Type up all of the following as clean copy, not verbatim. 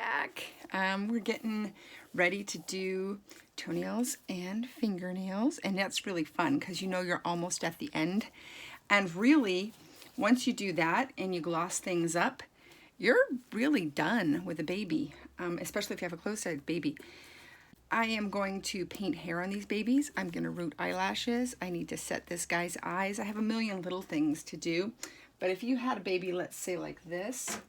back. We're getting ready to do toenails and fingernails, and that's really fun because you know you're almost at the end. And really, once you do that and you gloss things up, you're really done with a baby, especially if you have a closed-eyed baby. I am going to paint hair on these babies. I'm going to root eyelashes. I need to set this guy's eyes. I have a million little things to do. But if you had a baby, let's say like this,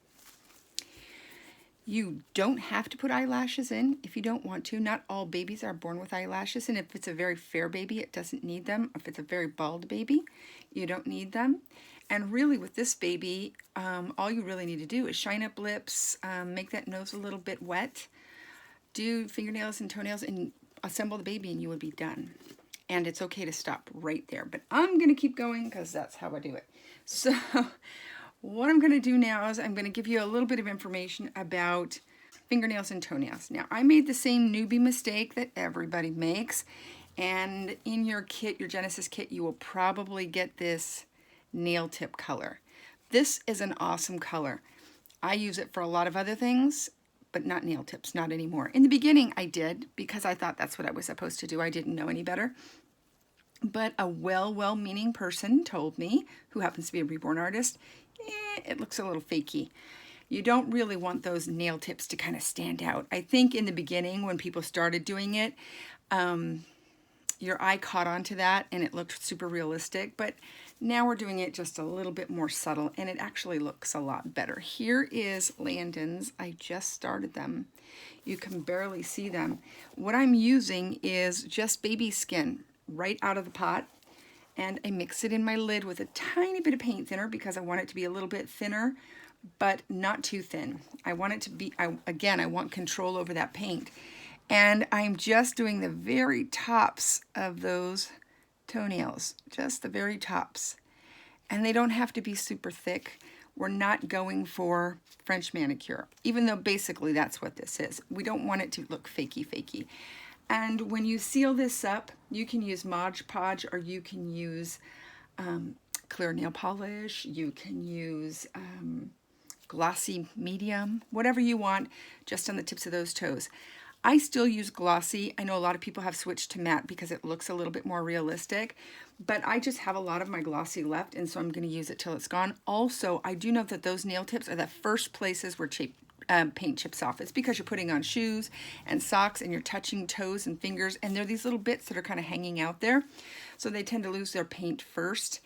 you don't have to put eyelashes in if you don't want to. Not all babies are born with eyelashes, and if it's a very fair baby, it doesn't need them. If it's a very bald baby, you don't need them. And really with this baby, all you really need to do is shine up lips, make that nose a little bit wet, do fingernails and toenails, and assemble the baby, and you would be done. And it's okay to stop right there, but I'm going to keep going because that's how I do it. So what I'm going to do now is I'm going to give you a little bit of information about fingernails and toenails. Now, I made the same newbie mistake that everybody makes, and in your kit, your Genesis kit, you will probably get this nail tip color. This is an awesome color. I use it for a lot of other things, but not nail tips, not anymore. In the beginning, I did because I thought that's what I was supposed to do. I didn't know any better. But a well-meaning person told me, who happens to be a Reborn artist, it looks a little fakey. You don't really want those nail tips to kind of stand out. I think in the beginning when people started doing it, your eye caught on to that and it looked super realistic, but now we're doing it just a little bit more subtle and it actually looks a lot better. Here is Landon's. I just started them. You can barely see them. What I'm using is just baby skin right out of the pot, and I mix it in my lid with a tiny bit of paint thinner because I want it to be a little bit thinner, but not too thin. I want it to be, again, I want control over that paint. And I'm just doing the very tops of those toenails, just the very tops. And they don't have to be super thick. We're not going for French manicure, even though basically that's what this is. We don't want it to look fakey. And when you seal this up, you can use Mod Podge, or you can use clear nail polish, you can use glossy medium, whatever you want, just on the tips of those toes. I still use glossy. I know a lot of people have switched to matte because it looks a little bit more realistic, but I just have a lot of my glossy left, and so I'm going to use it till it's gone. Also, I do know that those nail tips are the first places where paint chips off. It's because you're putting on shoes and socks and you're touching toes and fingers, and there are these little bits that are kind of hanging out there, so they tend to lose their paint first.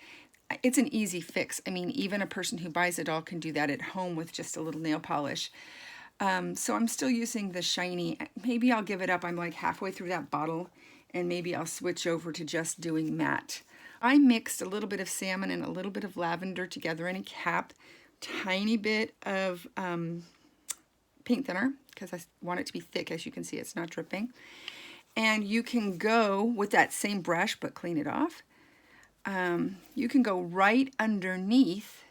It's an easy fix. I mean, even a person who buys a doll can do that at home with just a little nail polish. So I'm still using the shiny. Maybe I'll give it up. I'm like halfway through that bottle, and maybe I'll switch over to just doing matte. I mixed a little bit of salmon and a little bit of lavender together in a cap, tiny bit of paint thinner because I want it to be thick. As you can see, it's not dripping. And you can go with that same brush, but clean it off. You can go right underneath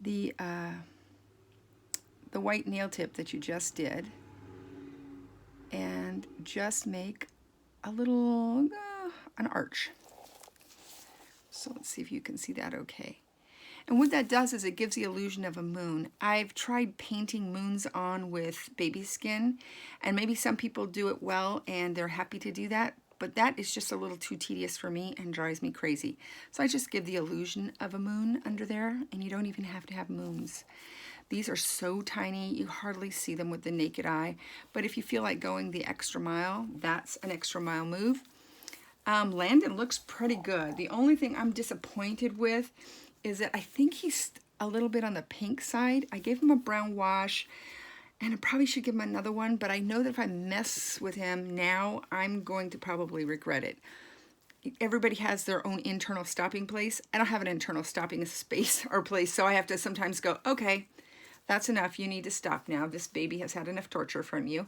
the white nail tip that you just did and just make a little an arch. So let's see if you can see that okay. And what that does is it gives the illusion of a moon. I've tried painting moons on with baby skin, and maybe some people do it well and they're happy to do that, but that is just a little too tedious for me and drives me crazy. So I just give the illusion of a moon under there, and you don't even have to have moons. These are so tiny, you hardly see them with the naked eye, but if you feel like going the extra mile, that's an extra mile move. Landon looks pretty good. The only thing I'm disappointed with is that I think he's a little bit on the pink side. I gave him a brown wash, and I probably should give him another one, but I know that if I mess with him now, I'm going to probably regret it. Everybody has their own internal stopping place. I don't have an internal stopping space or place, so I have to sometimes go, okay, that's enough. You need to stop now. This baby has had enough torture from you.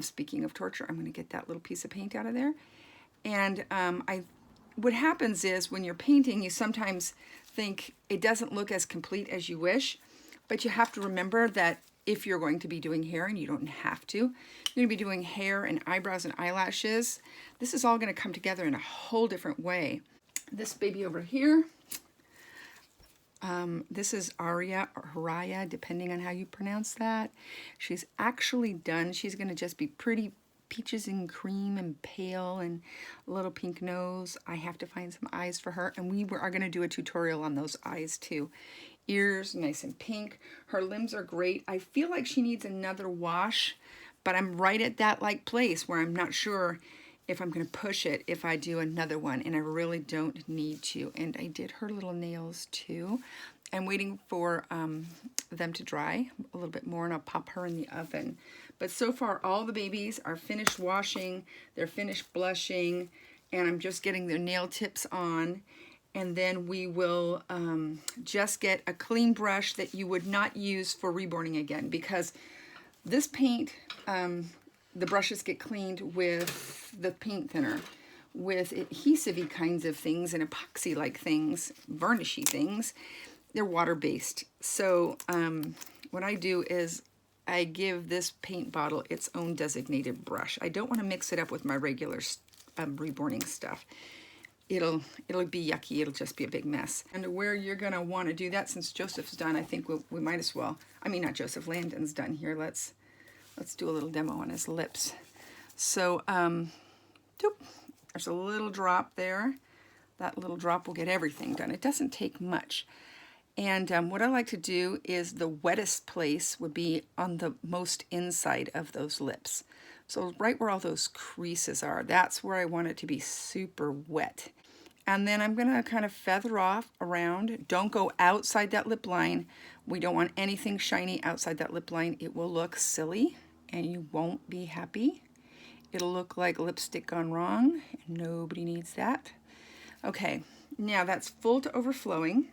Speaking of torture, I'm going to get that little piece of paint out of there. And what happens is when you're painting, you sometimes think it doesn't look as complete as you wish, but you have to remember that if you're going to be doing hair, and you don't have to, you're going to be doing hair and eyebrows and eyelashes, this is all going to come together in a whole different way. This baby over here, This is Aria or Haraya, depending on how you pronounce that. She's actually done. She's going to just be pretty peaches and cream and pale and a little pink nose. I have to find some eyes for her, and we are going to do a tutorial on those eyes too. Ears nice and pink. Her limbs are great. I feel like she needs another wash, but I'm right at that like place where I'm not sure if I'm going to push it if I do another one, and I really don't need to. And I did her little nails too. I'm waiting for them to dry a little bit more, and I'll pop her in the oven. But so far, all the babies are finished washing, they're finished blushing, and I'm just getting their nail tips on. And then we will just get a clean brush that you would not use for reborning again, because this paint, the brushes get cleaned with the paint thinner, with adhesive-y kinds of things and epoxy-like things, varnishy things. They're water-based. So what I do is I give this paint bottle its own designated brush. I don't want to mix it up with my regular reborning stuff. It'll be yucky. It'll just be a big mess. And where you're going to want to do that, since Joseph's done, I think we might as well. I mean, not Joseph, Landon's done here. Let's do a little demo on his lips. So, there's a little drop there. That little drop will get everything done. It doesn't take much. And what I like to do is the wettest place would be on the most inside of those lips. So right where all those creases are, that's where I want it to be super wet. And then I'm going to kind of feather off around. Don't go outside that lip line. We don't want anything shiny outside that lip line. It will look silly and you won't be happy. It'll look like lipstick gone wrong. Nobody needs that. Okay, now that's full to overflowing.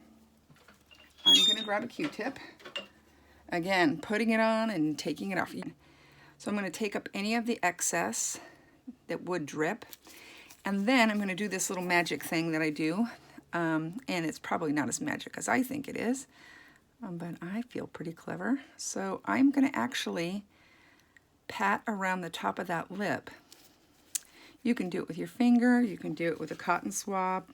I'm going to grab a Q-tip. Again, putting it on and taking it off. So I'm going to take up any of the excess that would drip. And then I'm going to do this little magic thing that I do. And it's probably not as magic as I think it is. But I feel pretty clever. So I'm going to actually pat around the top of that lip. You can do it with your finger. You can do it with a cotton swab.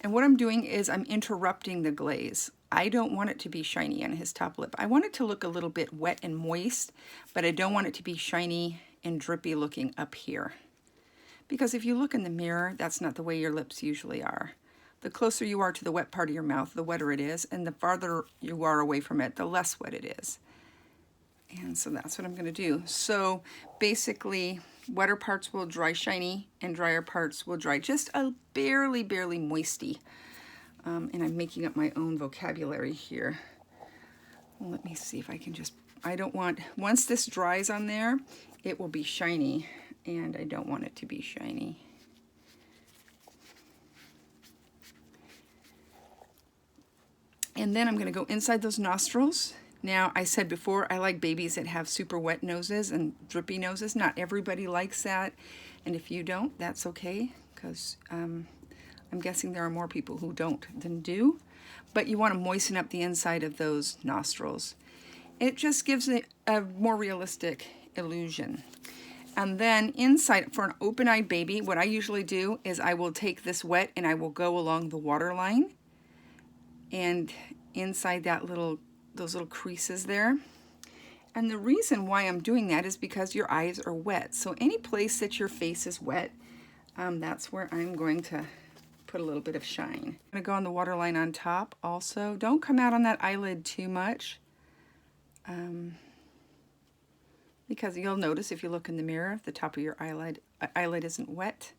And what I'm doing is I'm interrupting the glaze. I don't want it to be shiny on his top lip. I want it to look a little bit wet and moist, but I don't want it to be shiny and drippy looking up here. Because if you look in the mirror, that's not the way your lips usually are. The closer you are to the wet part of your mouth, the wetter it is, and the farther you are away from it, the less wet it is. And so that's what I'm going to do. So basically, wetter parts will dry shiny and drier parts will dry just a barely moisty. And I'm making up my own vocabulary here. Well, let me see if I can just, I don't want, once this dries on there, it will be shiny, and I don't want it to be shiny. And then I'm going to go inside those nostrils. Now, I said before, I like babies that have super wet noses and drippy noses. Not everybody likes that. And if you don't, that's okay, because I'm guessing there are more people who don't than do. But you want to moisten up the inside of those nostrils. It just gives it a more realistic illusion. And then inside, for an open-eyed baby, what I usually do is I will take this wet and I will go along the waterline. And inside that those little creases there. And the reason why I'm doing that is because your eyes are wet. So any place that your face is wet, that's where I'm going to put a little bit of shine. I'm going to go on the waterline on top also. Don't come out on that eyelid too much. Because you'll notice if you look in the mirror, the top of your eyelid isn't wet.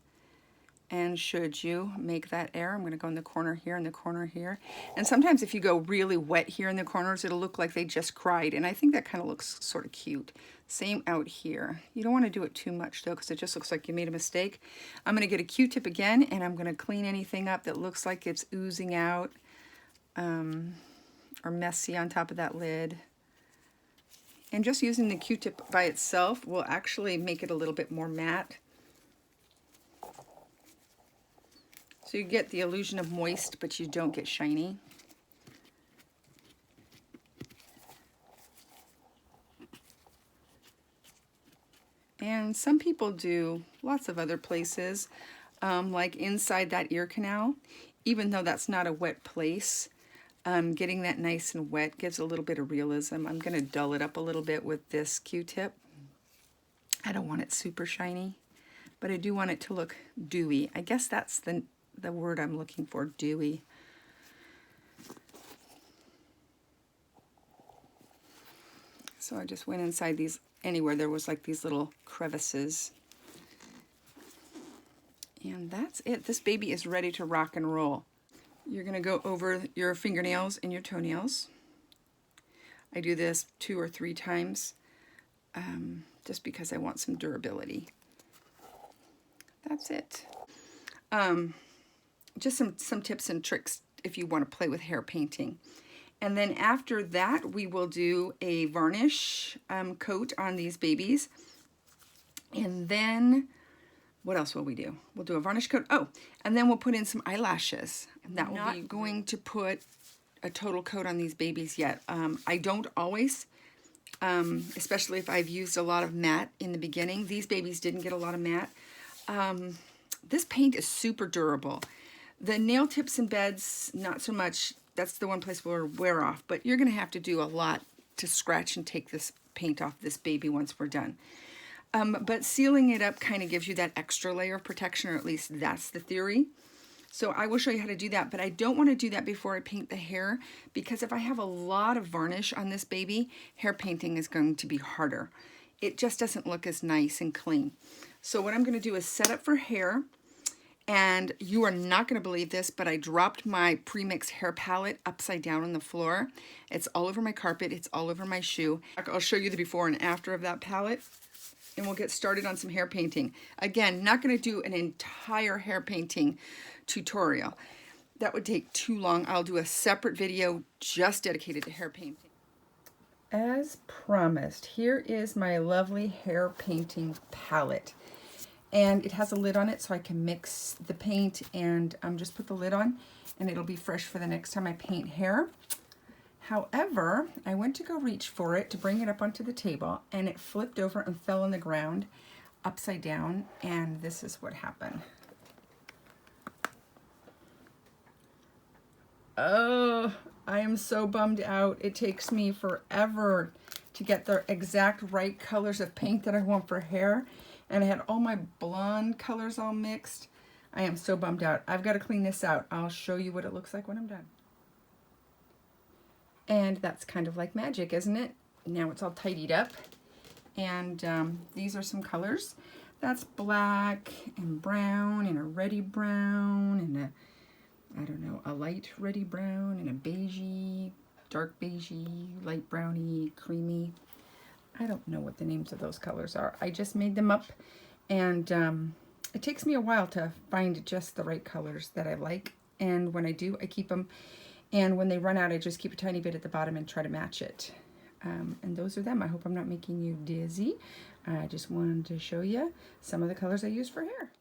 And should you make that error, I'm going to go in the corner here and the corner here. And sometimes if you go really wet here in the corners, it'll look like they just cried. And I think that kind of looks sort of cute. Same out here. You don't want to do it too much though, because it just looks like you made a mistake. I'm going to get a Q-tip again, and I'm going to clean anything up that looks like it's oozing out or messy on top of that lid. And just using the Q-tip by itself will actually make it a little bit more matte. So you get the illusion of moist, but you don't get shiny. And some people do lots of other places, like inside that ear canal. Even though that's not a wet place, Getting that nice and wet gives a little bit of realism. I'm going to dull it up a little bit with this Q-tip. I don't want it super shiny, but I do want it to look dewy. I guess that's the word I'm looking for, dewy. So I just went inside these, anywhere there was like these little crevices. And that's it. This baby is ready to rock and roll. You're going to go over your fingernails and your toenails. I do this 2 or 3 times just because I want some durability. That's it. Just some tips and tricks if you want to play with hair painting. And then after that, we will do a varnish coat on these babies. And then, what else will we do? We'll do a varnish coat. Oh, and then we'll put in some eyelashes. That will not be going to put a total coat on these babies yet. I don't always, especially if I've used a lot of matte in the beginning. These babies didn't get a lot of matte. This paint is super durable. The nail tips and beds, not so much. That's the one place where it'll wear off, but you're going to have to do a lot to scratch and take this paint off this baby once we're done. But sealing it up kind of gives you that extra layer of protection, or at least that's the theory. So I will show you how to do that, but I don't want to do that before I paint the hair, because if I have a lot of varnish on this baby, hair painting is going to be harder. It just doesn't look as nice and clean. So what I'm going to do is set up for hair. And you are not going to believe this, but I dropped my premix hair palette upside down on the floor. It's all over my carpet. It's all over my shoe. I'll show you the before and after of that palette, and we'll get started on some hair painting. Again, not going to do an entire hair painting tutorial. That would take too long. I'll do a separate video just dedicated to hair painting. As promised, here is my lovely hair painting palette. And it has a lid on it so I can mix the paint and just put the lid on, and it'll be fresh for the next time I paint hair. However, I went to go reach for it to bring it up onto the table, and it flipped over and fell on the ground upside down, and this is what happened. Oh, I am so bummed out. It takes me forever to get the exact right colors of paint that I want for hair. And I had all my blonde colors all mixed. I am so bummed out. I've got to clean this out. I'll show you what it looks like when I'm done. And that's kind of like magic, isn't it? Now it's all tidied up. And these are some colors. That's black and brown and a reddy brown and a, I don't know, a light reddy brown and a beigey, dark beigey, light browny, creamy. I don't know what the names of those colors are. I just made them up, and it takes me a while to find just the right colors that I like. And when I do, I keep them. And when they run out, I just keep a tiny bit at the bottom and try to match it. And those are them. I hope I'm not making you dizzy. I just wanted to show you some of the colors I use for hair.